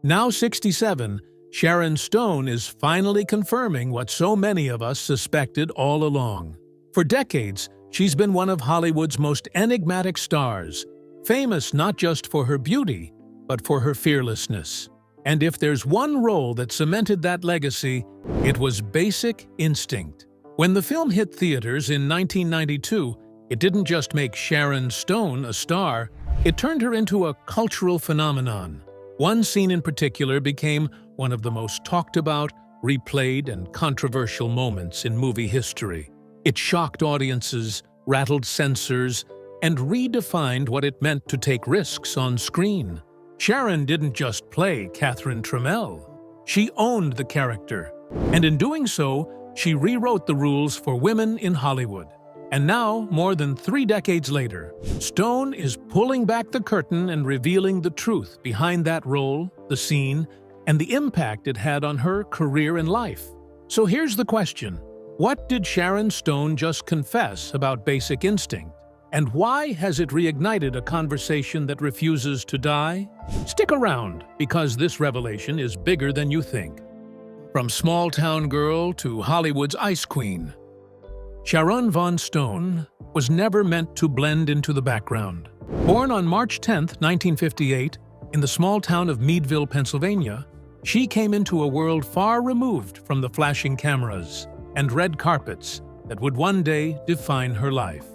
Now 67, Sharon Stone is finally confirming what so many of us suspected all along. For decades, she's been one of Hollywood's most enigmatic stars, famous not just for her beauty, but for her fearlessness. And if there's one role that cemented that legacy, it was Basic Instinct. When the film hit theaters in 1992, it didn't just make Sharon Stone a star, it turned her into a cultural phenomenon. One scene in particular became one of the most talked about, replayed, and controversial moments in movie history. It shocked audiences, rattled censors, and redefined what it meant to take risks on screen. Sharon didn't just play Catherine Trammell. She owned the character, and in doing so, she rewrote the rules for women in Hollywood. And now, more than 3 decades later, Stone is pulling back the curtain and revealing the truth behind that role, the scene, and the impact it had on her career and life. So here's the question. What did Sharon Stone just confess about Basic Instinct? And why has it reignited a conversation that refuses to die? Stick around, because this revelation is bigger than you think. From small-town girl to Hollywood's ice queen, Sharon Von Stone was never meant to blend into the background. Born on March 10, 1958, in the small town of Meadville, Pennsylvania, she came into a world far removed from the flashing cameras and red carpets that would one day define her life.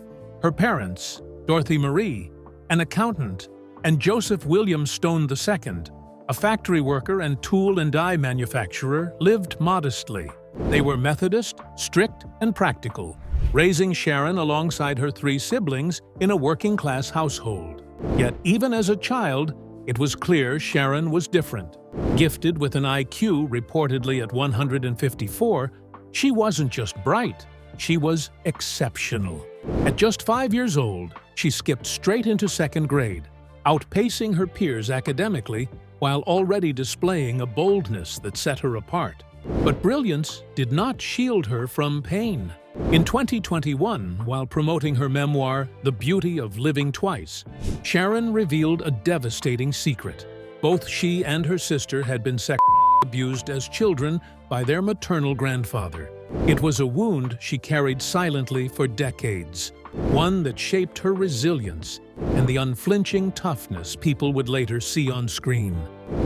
Her parents, Dorothy Marie, an accountant, and Joseph William Stone II, a factory worker and tool and die manufacturer, lived modestly. They were Methodist, strict, and practical, raising Sharon alongside her 3 siblings in a working-class household. Yet even as a child, it was clear Sharon was different. Gifted with an IQ reportedly at 154, she wasn't just bright, she was exceptional. At just 5 years old, she skipped straight into 2nd grade, outpacing her peers academically while already displaying a boldness that set her apart. But brilliance did not shield her from pain. In 2021, while promoting her memoir, The Beauty of Living Twice, Sharon revealed a devastating secret. Both she and her sister had been sexually abused as children by their maternal grandfather. It was a wound she carried silently for decades, one that shaped her resilience and the unflinching toughness people would later see on screen.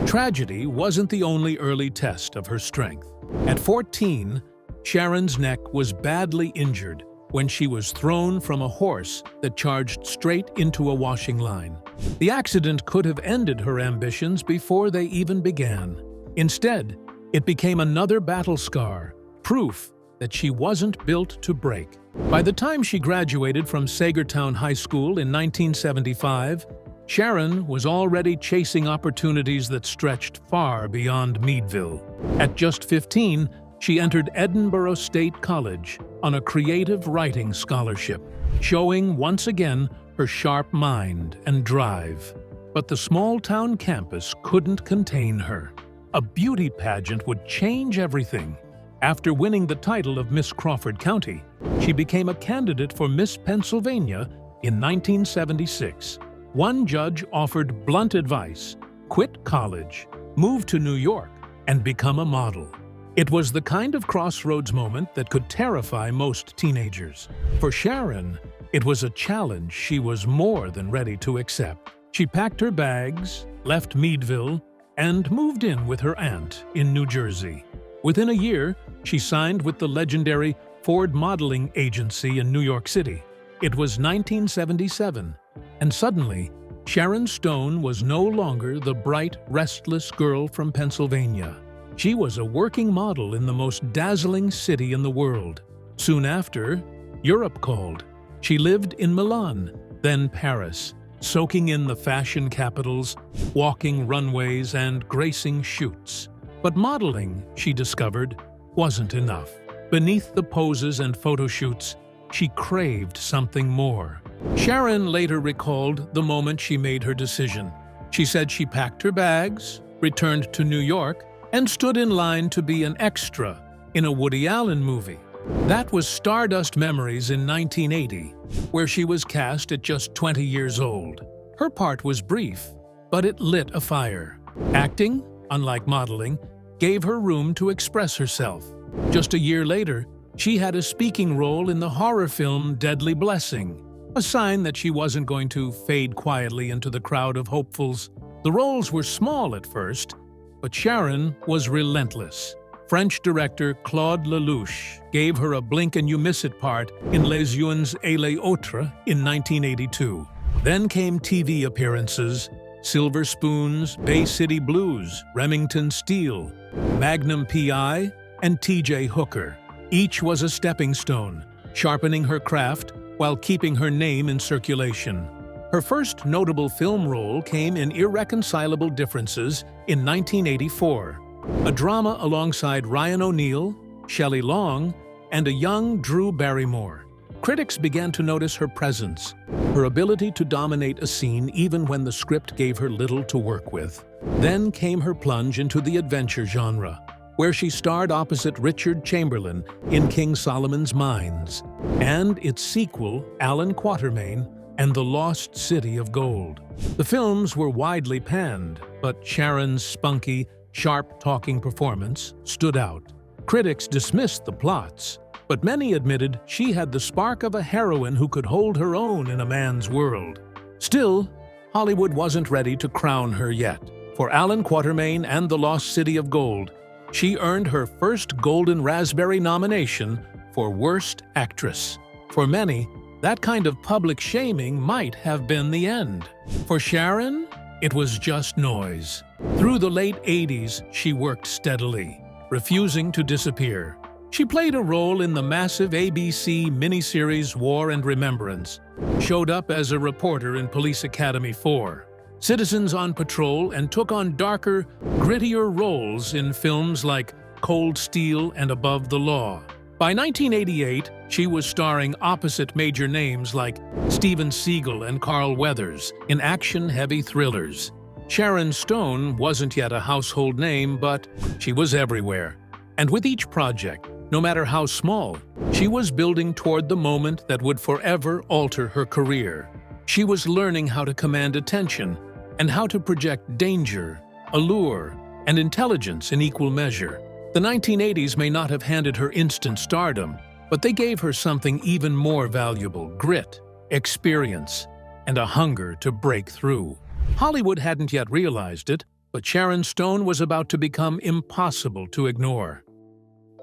Tragedy wasn't the only early test of her strength. At 14, Sharon's neck was badly injured when she was thrown from a horse that charged straight into a washing line. The accident could have ended her ambitions before they even began. Instead, it became another battle scar, proof that she wasn't built to break. By the time she graduated from Sagertown High School in 1975, Sharon was already chasing opportunities that stretched far beyond Meadville. At just 15, she entered Edinburgh State College on a creative writing scholarship, showing once again her sharp mind and drive. But the small-town campus couldn't contain her. A beauty pageant would change everything. After winning the title of Miss Crawford County, she became a candidate for Miss Pennsylvania in 1976. One judge offered blunt advice: quit college, move to New York, and become a model. It was the kind of crossroads moment that could terrify most teenagers. For Sharon, it was a challenge she was more than ready to accept. She packed her bags, left Meadville, and moved in with her aunt in New Jersey. Within a year, she signed with the legendary Ford Modeling Agency in New York City. It was 1977, and suddenly, Sharon Stone was no longer the bright, restless girl from Pennsylvania. She was a working model in the most dazzling city in the world. Soon after, Europe called. She lived in Milan, then Paris, soaking in the fashion capitals, walking runways, and gracing shoots. But modeling, she discovered, wasn't enough. Beneath the poses and photo shoots, she craved something more. Sharon later recalled the moment she made her decision. She said she packed her bags, returned to New York, and stood in line to be an extra in a Woody Allen movie. That was Stardust Memories in 1980, where she was cast at just 20 years old. Her part was brief, but it lit a fire. Acting? unlike modeling, gave her room to express herself. Just a year later, she had a speaking role in the horror film Deadly Blessing, a sign that she wasn't going to fade quietly into the crowd of hopefuls. The roles were small at first, but Sharon was relentless. French director Claude Lelouch gave her a blink-and-you-miss-it part in Les Unes et les Autres in 1982. Then came TV appearances: Silver Spoons, Bay City Blues, Remington Steele, Magnum P.I., and T.J. Hooker. Each was a stepping stone, sharpening her craft while keeping her name in circulation. Her first notable film role came in Irreconcilable Differences in 1984, a drama alongside Ryan O'Neal, Shelley Long, and a young Drew Barrymore. Critics began to notice her presence, her ability to dominate a scene even when the script gave her little to work with. Then came her plunge into the adventure genre, where she starred opposite Richard Chamberlain in King Solomon's Mines, and its sequel, Alan Quatermain and the Lost City of Gold. The films were widely panned, but Sharon's spunky, sharp-talking performance stood out. Critics dismissed the plots, but many admitted she had the spark of a heroine who could hold her own in a man's world. Still, Hollywood wasn't ready to crown her yet. For Alan Quatermain and the Lost City of Gold, she earned her first Golden Raspberry nomination for Worst Actress. For many, that kind of public shaming might have been the end. For Sharon, it was just noise. Through the late 80s, she worked steadily, refusing to disappear. She played a role in the massive ABC miniseries War and Remembrance, showed up as a reporter in Police Academy 4, Citizens on Patrol, and took on darker, grittier roles in films like Cold Steel and Above the Law. By 1988, she was starring opposite major names like Steven Seagal and Carl Weathers in action-heavy thrillers. Sharon Stone wasn't yet a household name, but she was everywhere. And with each project, no matter how small, she was building toward the moment that would forever alter her career. She was learning how to command attention and how to project danger, allure, and intelligence in equal measure. The 1980s may not have handed her instant stardom, but they gave her something even more valuable: grit, experience, and a hunger to break through. Hollywood hadn't yet realized it, but Sharon Stone was about to become impossible to ignore.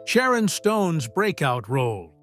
Sharon Stone's breakout role.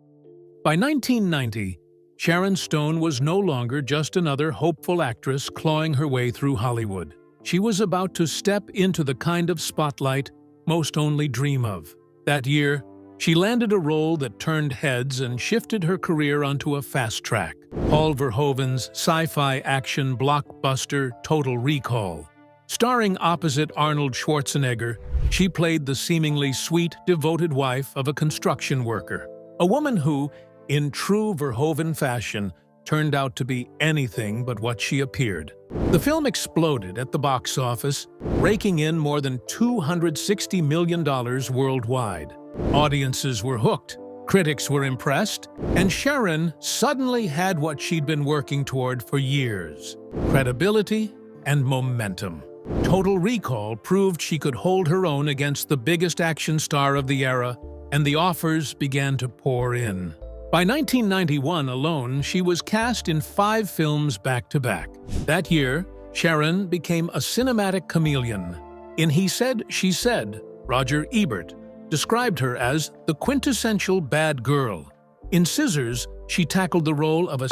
By 1990, Sharon Stone was no longer just another hopeful actress clawing her way through Hollywood. She was about to step into the kind of spotlight most only dream of. That year, she landed a role that turned heads and shifted her career onto a fast track: Paul Verhoeven's sci-fi action blockbuster Total Recall. Starring opposite Arnold Schwarzenegger, she played the seemingly sweet, devoted wife of a construction worker, a woman who, in true Verhoeven fashion, turned out to be anything but what she appeared. The film exploded at the box office, raking in more than $260 million worldwide. Audiences were hooked, critics were impressed, and Sharon suddenly had what she'd been working toward for years: credibility and momentum. Total Recall proved she could hold her own against the biggest action star of the era, and the offers began to pour in. By 1991 alone, she was cast in 5 films back-to-back. That year, Sharon became a cinematic chameleon. In He Said, She Said, Roger Ebert described her as the quintessential bad girl. In Scissors, she tackled the role of a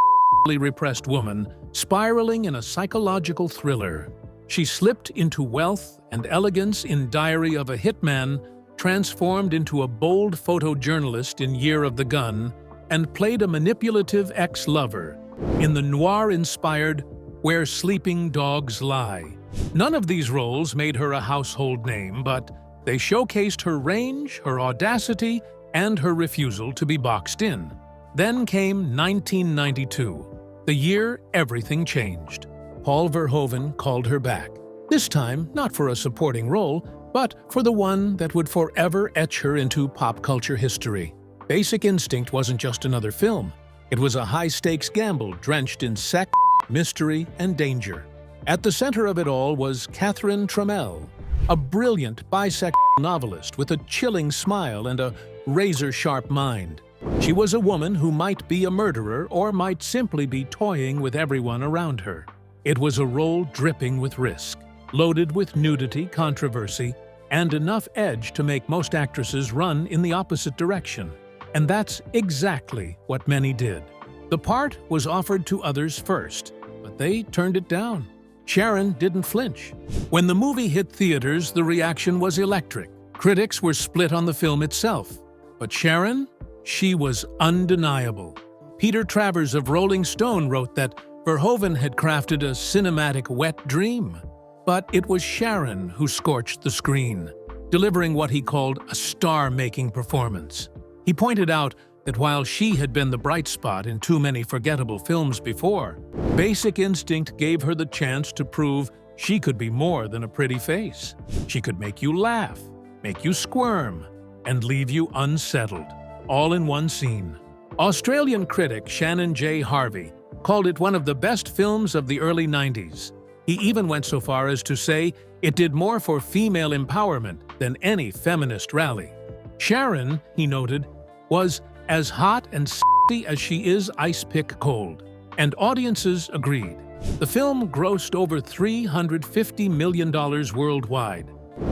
repressed woman, spiraling in a psychological thriller. She slipped into wealth and elegance in Diary of a Hitman, transformed into a bold photojournalist in Year of the Gun, and played a manipulative ex-lover in the noir-inspired Where Sleeping Dogs Lie. None of these roles made her a household name, but they showcased her range, her audacity, and her refusal to be boxed in. Then came 1992, the year everything changed. Paul Verhoeven called her back, this time not for a supporting role, but for the one that would forever etch her into pop culture history. Basic Instinct wasn't just another film. It was a high-stakes gamble drenched in sex, mystery, and danger. At the center of it all was Catherine Trammell, a brilliant bisexual novelist with a chilling smile and a razor-sharp mind. She was a woman who might be a murderer or might simply be toying with everyone around her. It was a role dripping with risk, loaded with nudity, controversy, and enough edge to make most actresses run in the opposite direction. And that's exactly what many did. The part was offered to others first, but they turned it down. Sharon didn't flinch. When the movie hit theaters, the reaction was electric. Critics were split on the film itself. But Sharon? She was undeniable. Peter Travers of Rolling Stone wrote that Verhoeven had crafted a cinematic wet dream. But it was Sharon who scorched the screen, delivering what he called a star-making performance. He pointed out that while she had been the bright spot in too many forgettable films before, Basic Instinct gave her the chance to prove she could be more than a pretty face. She could make you laugh, make you squirm, and leave you unsettled, all in one scene. Australian critic Shannon J. Harvey called it one of the best films of the early 90s. He even went so far as to say it did more for female empowerment than any feminist rally. Sharon, he noted, was as hot and s**ty as she is ice-pick cold, and audiences agreed. The film grossed over $350 million worldwide,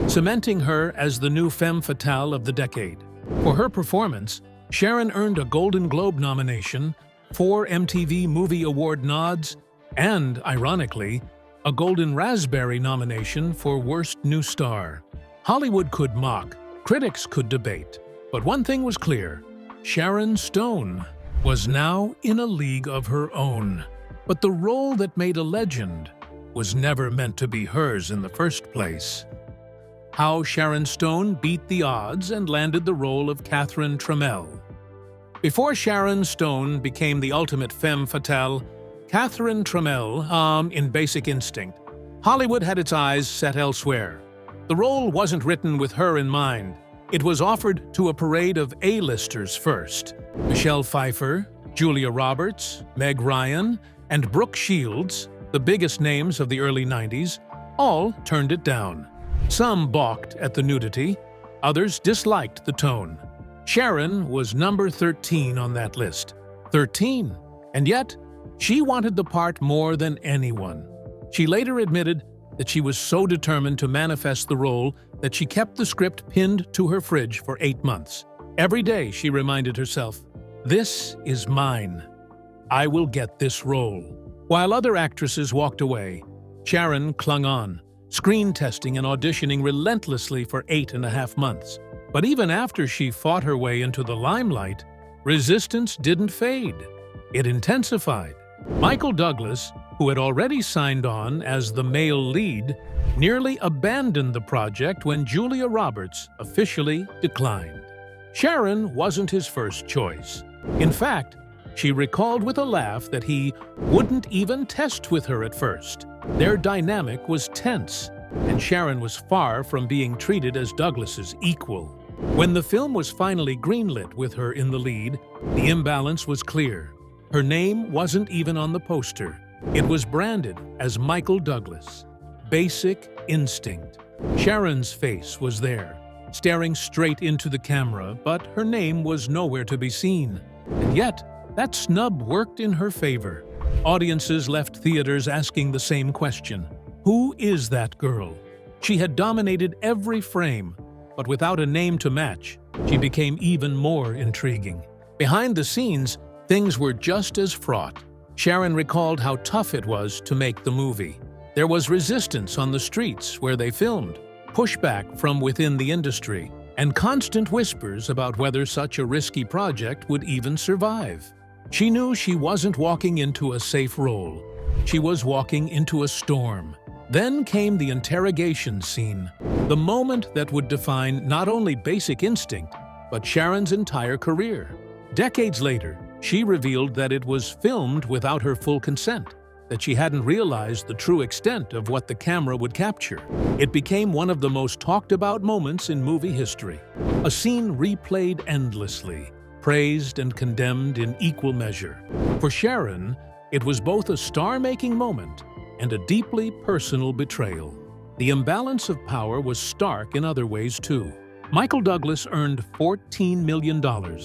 cementing her as the new femme fatale of the decade. For her performance, Sharon earned a Golden Globe nomination, 4 MTV Movie Award nods, and, ironically, a Golden Raspberry nomination for Worst New Star. Hollywood could mock, critics could debate, but one thing was clear: Sharon Stone was now in a league of her own. But the role that made a legend was never meant to be hers in the first place. How Sharon Stone beat the odds and landed the role of Catherine Trammell. Before Sharon Stone became the ultimate femme fatale, Catherine Trammell, in Basic Instinct, Hollywood had its eyes set elsewhere. The role wasn't written with her in mind. It was offered to a parade of A-listers first. Michelle Pfeiffer, Julia Roberts, Meg Ryan, and Brooke Shields, the biggest names of the early 90s, all turned it down. Some balked at the nudity, others disliked the tone. Sharon was number 13 on that list. 13! And yet, she wanted the part more than anyone. She later admitted that she was so determined to manifest the role that she kept the script pinned to her fridge for 8 months. Every day she reminded herself, "This is mine. I will get this role." While other actresses walked away, Sharon clung on, screen testing and auditioning relentlessly for 8.5 months. But even after she fought her way into the limelight, resistance didn't fade. It intensified. Michael Douglas, who had already signed on as the male lead, nearly abandoned the project when Julia Roberts officially declined. Sharon wasn't his first choice. In fact, she recalled with a laugh that he wouldn't even test with her at first. Their dynamic was tense, and Sharon was far from being treated as Douglas's equal. When the film was finally greenlit with her in the lead, the imbalance was clear. Her name wasn't even on the poster. It was branded as Michael Douglas. Basic Instinct. Sharon's face was there, staring straight into the camera, but her name was nowhere to be seen. And yet, that snub worked in her favor. Audiences left theaters asking the same question: who is that girl? She had dominated every frame, but without a name to match, she became even more intriguing. Behind the scenes, things were just as fraught. Sharon recalled how tough it was to make the movie. There was resistance on the streets where they filmed, pushback from within the industry, and constant whispers about whether such a risky project would even survive. She knew she wasn't walking into a safe role. She was walking into a storm. Then came the interrogation scene, the moment that would define not only Basic Instinct, but Sharon's entire career. Decades later, she revealed that it was filmed without her full consent, that she hadn't realized the true extent of what the camera would capture. It became one of the most talked about moments in movie history, a scene replayed endlessly, praised and condemned in equal measure. For Sharon, it was both a star-making moment and a deeply personal betrayal. The imbalance of power was stark in other ways, too. Michael Douglas earned $14 million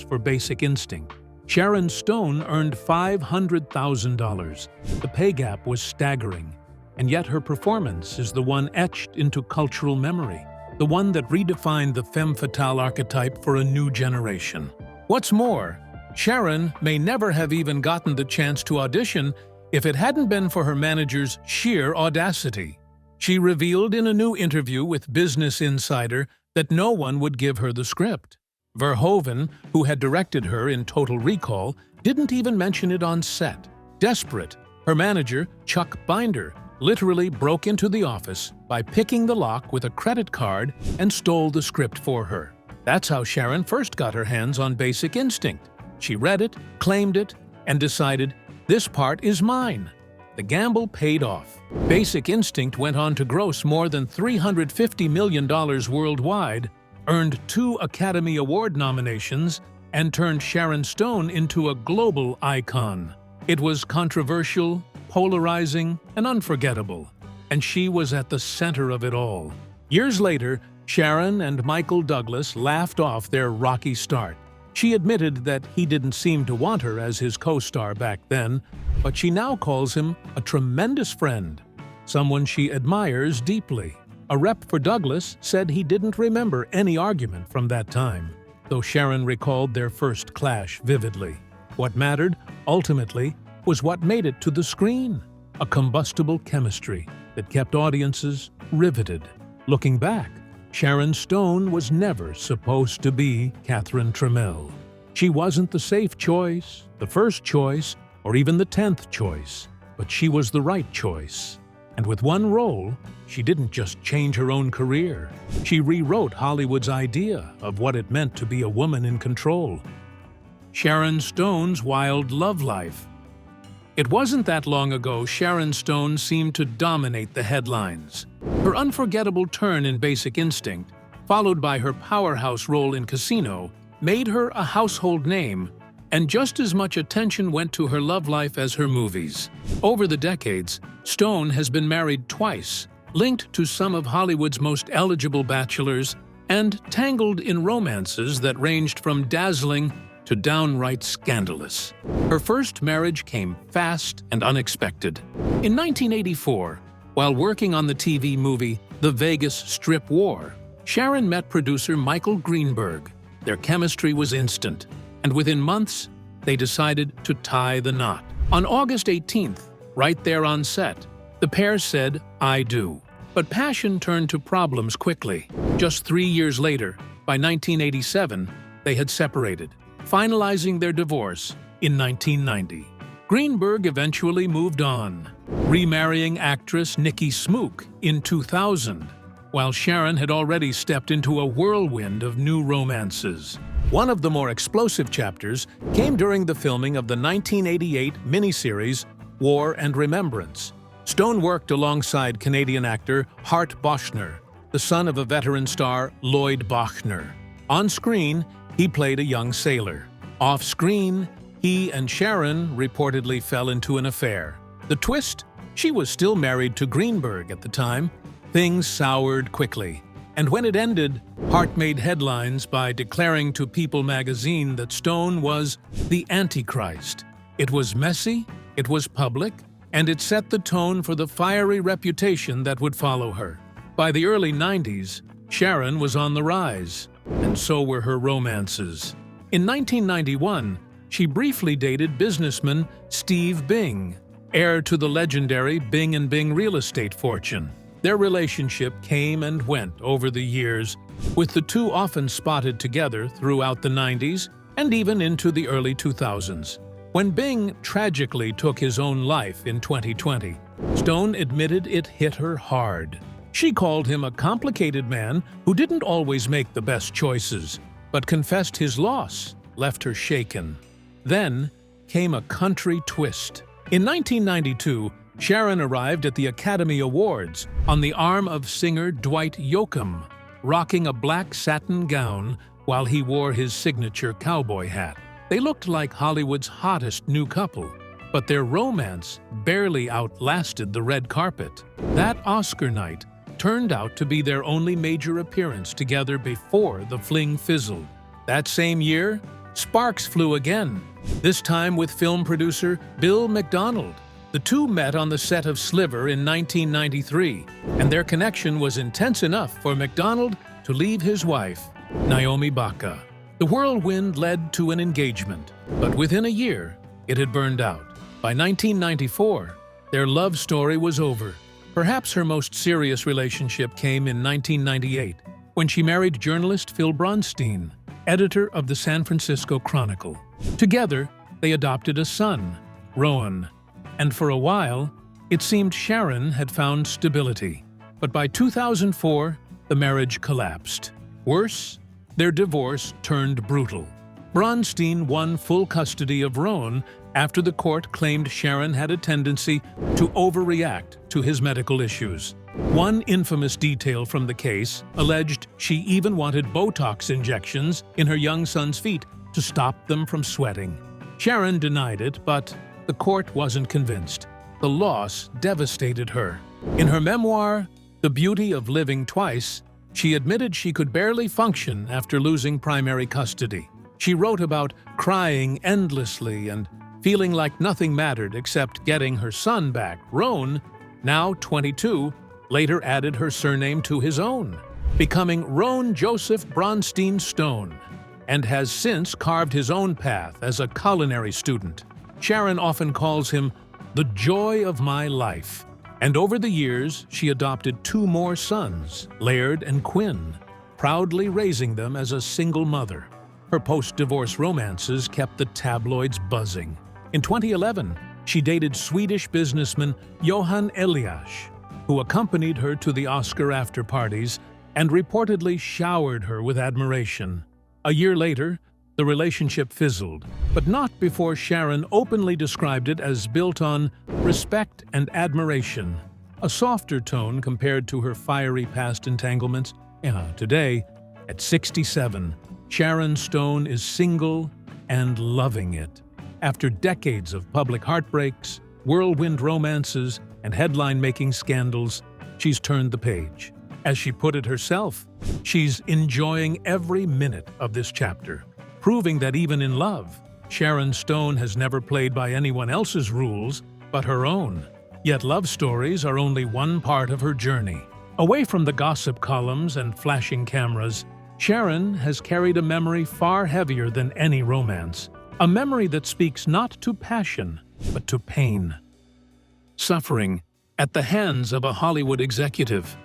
for Basic Instinct. Sharon Stone earned $500,000. The pay gap was staggering, and yet her performance is the one etched into cultural memory, the one that redefined the femme fatale archetype for a new generation. What's more, Sharon may never have even gotten the chance to audition if it hadn't been for her manager's sheer audacity. She revealed in a new interview with Business Insider that no one would give her the script. Verhoeven, who had directed her in Total Recall, didn't even mention it on set. Desperate, her manager, Chuck Binder, literally broke into the office by picking the lock with a credit card and stole the script for her. That's how Sharon first got her hands on Basic Instinct. She read it, claimed it, and decided, "This part is mine." The gamble paid off. Basic Instinct went on to gross more than $350 million worldwide, earned 2 Academy Award nominations, and turned Sharon Stone into a global icon. It was controversial, polarizing, and unforgettable, and she was at the center of it all. Years later, Sharon and Michael Douglas laughed off their rocky start. She admitted that he didn't seem to want her as his co-star back then, but she now calls him a tremendous friend, someone she admires deeply. A rep for Douglas said he didn't remember any argument from that time, though Sharon recalled their first clash vividly. What mattered, ultimately, was what made it to the screen, a combustible chemistry that kept audiences riveted. Looking back, Sharon Stone was never supposed to be Catherine Trammell. She wasn't the safe choice, the first choice, or even the 10th choice, but she was the right choice. And with one role, she didn't just change her own career. She rewrote Hollywood's idea of what it meant to be a woman in control. Sharon Stone's wild love life. It wasn't that long ago Sharon Stone seemed to dominate the headlines. Her unforgettable turn in Basic Instinct, followed by her powerhouse role in Casino, made her a household name, and just as much attention went to her love life as her movies. Over the decades, Stone has been married twice, linked to some of Hollywood's most eligible bachelors, and tangled in romances that ranged from dazzling to downright scandalous. Her first marriage came fast and unexpected. In 1984, while working on the TV movie The Vegas Strip War, Sharon met producer Michael Greenberg. Their chemistry was instant, and within months, they decided to tie the knot. On August 18th, right there on set, the pair said, "I do." But passion turned to problems quickly. Just 3 years later, by 1987, they had separated, finalizing their divorce in 1990. Greenberg eventually moved on, remarrying actress Nikki Smook in 2000, while Sharon had already stepped into a whirlwind of new romances. One of the more explosive chapters came during the filming of the 1988 miniseries War and Remembrance. Stone worked alongside Canadian actor Hart Bochner, the son of a veteran star Lloyd Bochner. On screen, he played a young sailor. Off-screen, he and Sharon reportedly fell into an affair. The twist? She was still married to Greenberg at the time. Things soured quickly. And when it ended, Hart made headlines by declaring to People magazine that Stone was the Antichrist. It was messy, it was public, and it set the tone for the fiery reputation that would follow her. By the early 90s, Sharon was on the rise, and so were her romances. In 1991, she briefly dated businessman Steve Bing, heir to the legendary Bing & Bing real estate fortune. Their relationship came and went over the years, with the two often spotted together throughout the 90s and even into the early 2000s. When Bing tragically took his own life in 2020, Stone admitted it hit her hard. She called him a complicated man who didn't always make the best choices, but confessed his loss left her shaken. Then came a country twist. In 1992, Sharon arrived at the Academy Awards on the arm of singer Dwight Yoakam, rocking a black satin gown while he wore his signature cowboy hat. They looked like Hollywood's hottest new couple, but their romance barely outlasted the red carpet. That Oscar night, what turned out to be their only major appearance together before the fling fizzled. That same year, sparks flew again, this time with film producer Bill McDonald. The two met on the set of Sliver in 1993, and their connection was intense enough for McDonald to leave his wife, Naomi Baca. The whirlwind led to an engagement, but within a year, it had burned out. By 1994, their love story was over. Perhaps her most serious relationship came in 1998, when she married journalist Phil Bronstein, editor of the San Francisco Chronicle. Together, they adopted a son, Rowan, and for a while, it seemed Sharon had found stability. But by 2004, the marriage collapsed. Worse, their divorce turned brutal. Bronstein won full custody of Rowan after the court claimed Sharon had a tendency to overreact to his medical issues. One infamous detail from the case alleged she even wanted Botox injections in her young son's feet to stop them from sweating. Sharon denied it, but the court wasn't convinced. The loss devastated her. In her memoir, The Beauty of Living Twice, she admitted she could barely function after losing primary custody. She wrote about crying endlessly and feeling like nothing mattered except getting her son back. Rowan, now 22, later added her surname to his own, becoming Rowan Joseph Bronstein Stone, and has since carved his own path as a culinary student. Sharon often calls him the joy of my life. And over the years, she adopted two more sons, Laird and Quinn, proudly raising them as a single mother. Her post-divorce romances kept the tabloids buzzing. In 2011, she dated Swedish businessman Johan Elias, who accompanied her to the Oscar after-parties and reportedly showered her with admiration. A year later, the relationship fizzled, but not before Sharon openly described it as built on respect and admiration, a softer tone compared to her fiery past entanglements. Today, at 67, Sharon Stone is single and loving it. After decades of public heartbreaks, whirlwind romances, and headline-making scandals, she's turned the page. As she put it herself, she's enjoying every minute of this chapter, proving that even in love, Sharon Stone has never played by anyone else's rules but her own. Yet love stories are only one part of her journey. Away from the gossip columns and flashing cameras, Sharon has carried a memory far heavier than any romance, a memory that speaks not to passion, but to pain. Suffering at the hands of a Hollywood executive.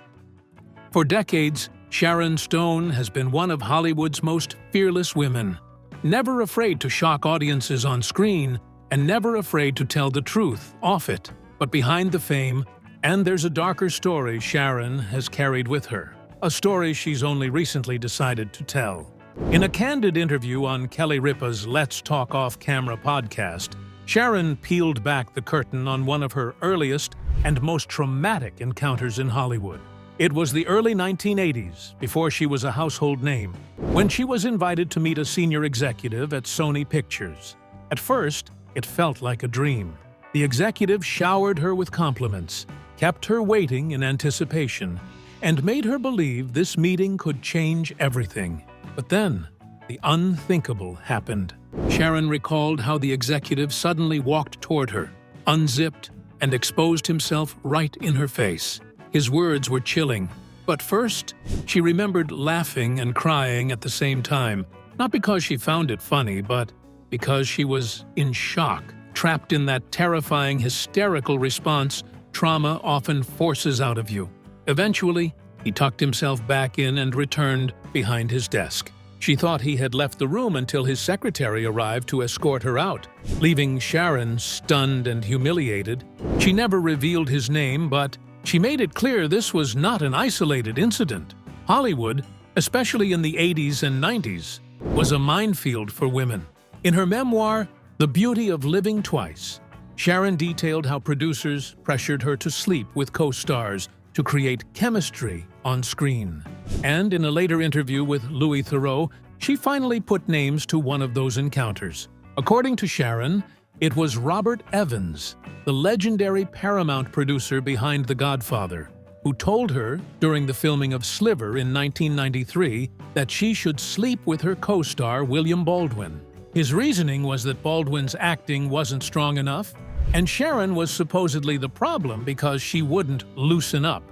For decades, Sharon Stone has been one of Hollywood's most fearless women, never afraid to shock audiences on screen and never afraid to tell the truth off it. But behind the fame, and there's a darker story Sharon has carried with her, a story she's only recently decided to tell. In a candid interview on Kelly Ripa's Let's Talk Off-Camera podcast, Sharon peeled back the curtain on one of her earliest and most traumatic encounters in Hollywood. It was the early 1980s, before she was a household name, when she was invited to meet a senior executive at Sony Pictures. At first, it felt like a dream. The executive showered her with compliments, kept her waiting in anticipation, and made her believe this meeting could change everything. But then, the unthinkable happened. Sharon recalled how the executive suddenly walked toward her, unzipped, and exposed himself right in her face. His words were chilling, but first, she remembered laughing and crying at the same time, not because she found it funny, but because she was in shock, trapped in that terrifying, hysterical response trauma often forces out of you. Eventually, he tucked himself back in and returned behind his desk. She thought he had left the room until his secretary arrived to escort her out, leaving Sharon stunned and humiliated. She never revealed his name, but she made it clear this was not an isolated incident. Hollywood, especially in the 80s and 90s, was a minefield for women. In her memoir, The Beauty of Living Twice, Sharon detailed how producers pressured her to sleep with co-stars to create chemistry on screen. And in a later interview with Louis Theroux, she finally put names to one of those encounters. According to Sharon, it was Robert Evans, the legendary Paramount producer behind The Godfather. who told her during the filming of Sliver in 1993 that she should sleep with her co-star William Baldwin. His reasoning was that Baldwin's acting wasn't strong enough, and Sharon was supposedly the problem because she wouldn't loosen up.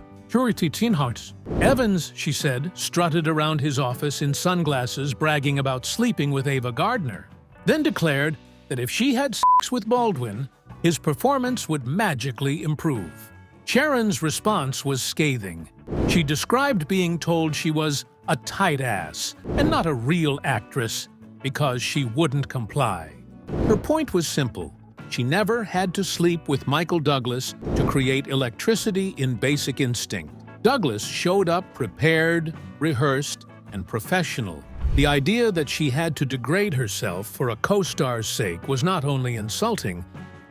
Evans, she said, strutted around his office in sunglasses bragging about sleeping with Ava Gardner, then declared that if she had sex with Baldwin, his performance would magically improve. Sharon's response was scathing. She described being told she was a tight ass and not a real actress because she wouldn't comply. Her point was simple. She never had to sleep with Michael Douglas to create electricity in Basic Instinct. Douglas showed up prepared, rehearsed, and professional. The idea that she had to degrade herself for a co-star's sake was not only insulting,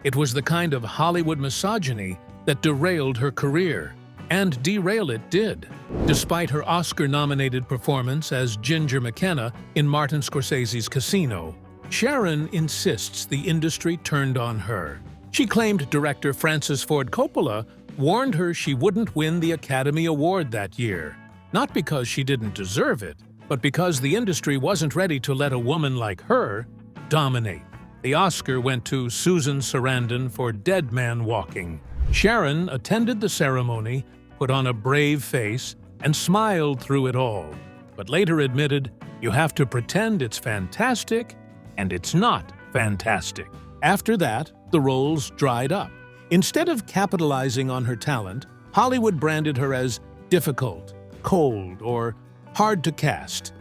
it was the kind of Hollywood misogyny that derailed her career. And derail it did. Despite her Oscar-nominated performance as Ginger McKenna in Martin Scorsese's Casino, Sharon insists the industry turned on her. She claimed director Francis Ford Coppola warned her she wouldn't win the Academy Award that year, not because she didn't deserve it, but because the industry wasn't ready to let a woman like her dominate. The Oscar went to Susan Sarandon for Dead Man Walking. Sharon attended the ceremony, put on a brave face, and smiled through it all, but later admitted, "You have to pretend it's fantastic, and it's not fantastic." After that, the roles dried up. Instead of capitalizing on her talent, Hollywood branded her as difficult, cold, or hard to cast.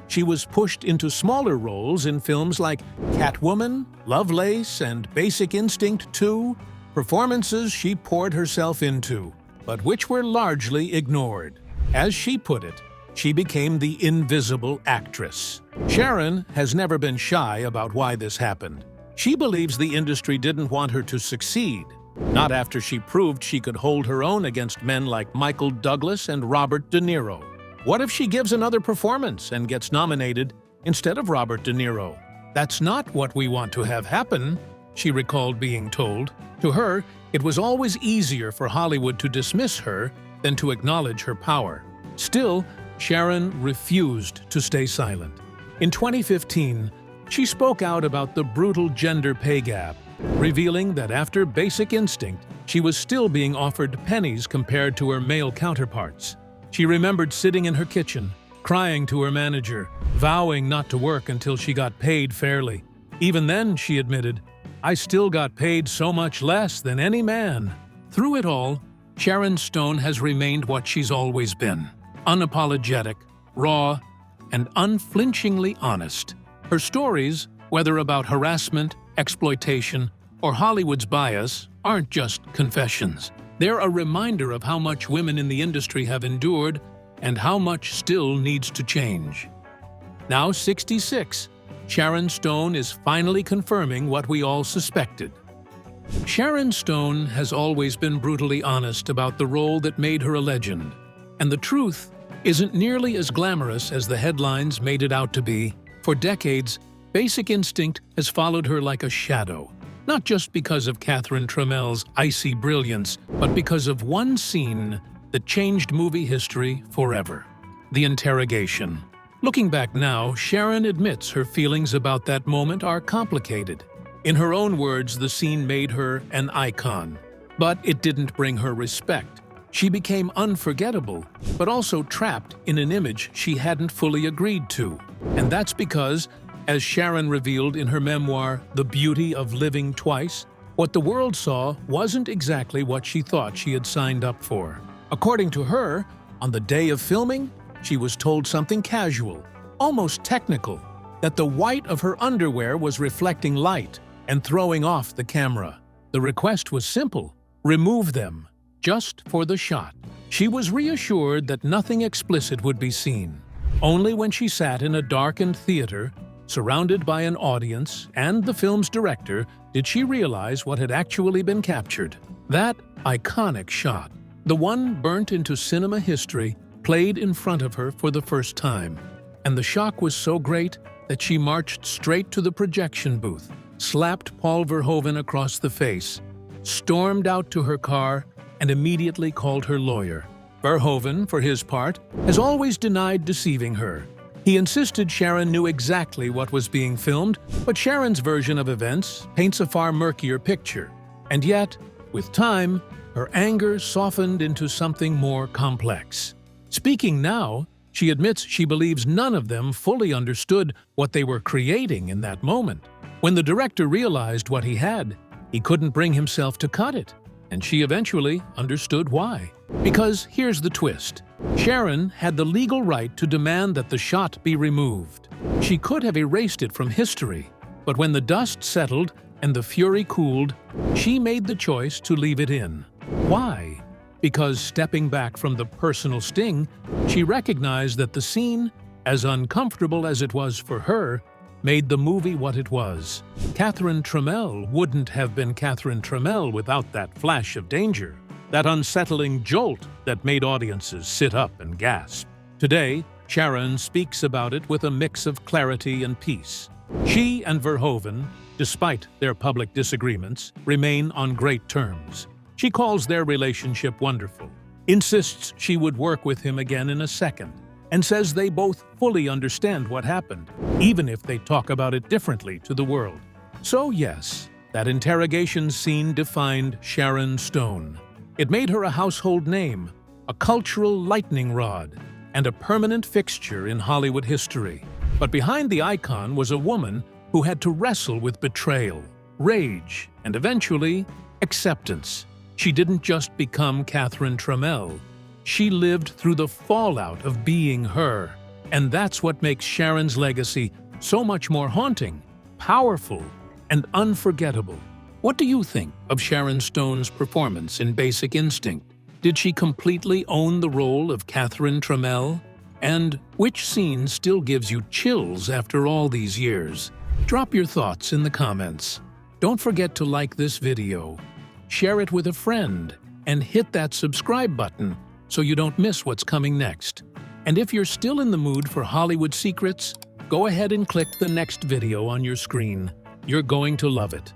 She was pushed into smaller roles in films like Catwoman, Lovelace, and Basic Instinct 2, performances she poured herself into, but which were largely ignored. As she put it, she became the invisible actress. Sharon has never been shy about why this happened. She believes the industry didn't want her to succeed, not after she proved she could hold her own against men like Michael Douglas and Robert De Niro. What if she gives another performance and gets nominated instead of Robert De Niro? That's not what we want to have happen, she recalled being told. To her, it was always easier for Hollywood to dismiss her than to acknowledge her power. Still, Sharon refused to stay silent. In 2015, she spoke out about the brutal gender pay gap, revealing that after Basic Instinct, she was still being offered pennies compared to her male counterparts. She remembered sitting in her kitchen, crying to her manager, vowing not to work until she got paid fairly. Even then, she admitted, "I still got paid so much less than any man." Through it all, Sharon Stone has remained what she's always been: unapologetic, raw, and unflinchingly honest. Her stories, whether about harassment, exploitation, or Hollywood's bias, aren't just confessions. They're a reminder of how much women in the industry have endured and how much still needs to change. Now 66, Sharon Stone is finally confirming what we all suspected. Sharon Stone has always been brutally honest about the role that made her a legend, and the truth isn't nearly as glamorous as the headlines made it out to be. For decades, Basic Instinct has followed her like a shadow, not just because of Catherine Trammell's icy brilliance, but because of one scene that changed movie history forever: the interrogation. Looking back now, Sharon admits her feelings about that moment are complicated. In her own words, the scene made her an icon, but it didn't bring her respect. She became unforgettable, but also trapped in an image she hadn't fully agreed to. And that's because, as Sharon revealed in her memoir, The Beauty of Living Twice, what the world saw wasn't exactly what she thought she had signed up for. According to her, on the day of filming, she was told something casual, almost technical, that the white of her underwear was reflecting light and throwing off the camera. The request was simple: remove them, just for the shot. She was reassured that nothing explicit would be seen. Only when she sat in a darkened theater, surrounded by an audience and the film's director, did she realize what had actually been captured. That iconic shot, the one burnt into cinema history, played in front of her for the first time. And the shock was so great that she marched straight to the projection booth, slapped Paul Verhoeven across the face, stormed out to her car, and immediately called her lawyer. Verhoeven, for his part, has always denied deceiving her. He insisted Sharon knew exactly what was being filmed, but Sharon's version of events paints a far murkier picture. And yet, with time, her anger softened into something more complex. Speaking now, she admits she believes none of them fully understood what they were creating in that moment. When the director realized what he had, he couldn't bring himself to cut it, and she eventually understood why. Because here's the twist. Sharon had the legal right to demand that the shot be removed. She could have erased it from history, but when the dust settled and the fury cooled, she made the choice to leave it in. Why? Because stepping back from the personal sting, she recognized that the scene, as uncomfortable as it was for her, made the movie what it was. Catherine Tremell wouldn't have been Catherine Tremell without that flash of danger, that unsettling jolt that made audiences sit up and gasp. Today, Sharon speaks about it with a mix of clarity and peace. She and Verhoeven, despite their public disagreements, remain on great terms. She calls their relationship wonderful, insists she would work with him again in a second, and says they both fully understand what happened, even if they talk about it differently to the world. So yes, that interrogation scene defined Sharon Stone. It made her a household name, a cultural lightning rod, and a permanent fixture in Hollywood history. But behind the icon was a woman who had to wrestle with betrayal, rage, and eventually, acceptance. She didn't just become Catherine Tremell. She lived through the fallout of being her. And that's what makes Sharon's legacy so much more haunting, powerful, and unforgettable. What do you think of Sharon Stone's performance in Basic Instinct? Did she completely own the role of Catherine Tremell? And which scene still gives you chills after all these years? Drop your thoughts in the comments. Don't forget to like this video, share it with a friend, and hit that subscribe button so you don't miss what's coming next. And if you're still in the mood for Hollywood secrets, go ahead and click the next video on your screen. You're going to love it.